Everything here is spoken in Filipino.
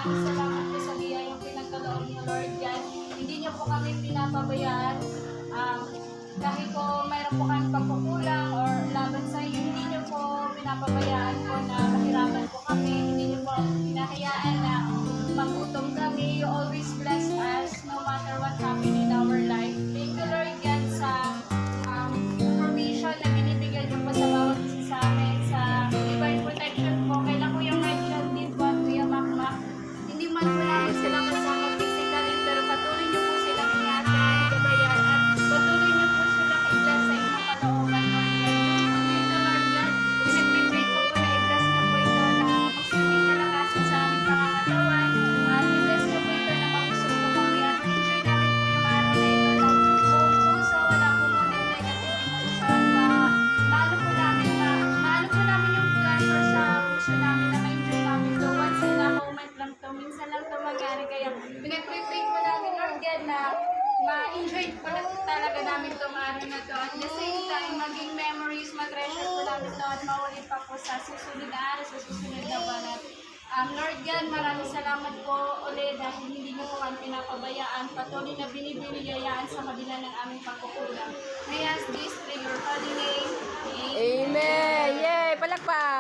maraming salamat po sa biyayang pinagkaloob niyo, Lord God. Hindi niyo po kami pinapabayaan. Kahit po mayroon po kami pagkukulang or laban sa inyo, hindi niyo po pinapabayaan po na mahirapan po kami. Hindi niyo po pinahayaan na magutom kami. You always bless us no matter what happened in our life. Thank you, Lord God, sa provision na binibigyan niyo po sa bawat isa sa amin, sa divine protection po. Kailan ko yung mention din po at Kuya Makmak. Hindi man po namin sila kasama physically, pero patuloy niyo po silang ingatan, gabayan, at patuloy niyo po silang i-bless sa inyong kalooban, Lord God. Dito, Lord God, pinipipray ko po na i-bless niyo po ito na magsilbing kalakasan sa aming pangangatawan, at i-bless niyo po ito na mabusog po kami, at enjoy namin po yung araw na ito ng buong puso, wala po ngunit negative emotion, maano po namin yung pleasure sa puso namin na ma-enjoy namin to once in a moment lang to, minsan lang to mangyari, kaya pinipray po namin, Lord God, na ma-enjoy po na talaga namin to araw na to, at the same time maging memories, ma-treasure po namin to, at maulit pa po sa susunod na araw, sa susunod na banat. Lord God, maraming salamat po ulit dahil hindi niyo po kami pinapabayaan, patuloy na binibigayaan sa kabila ng aming pagkukulang. May ask this through your holy name. Amen. Amen! Yay! Palakpak!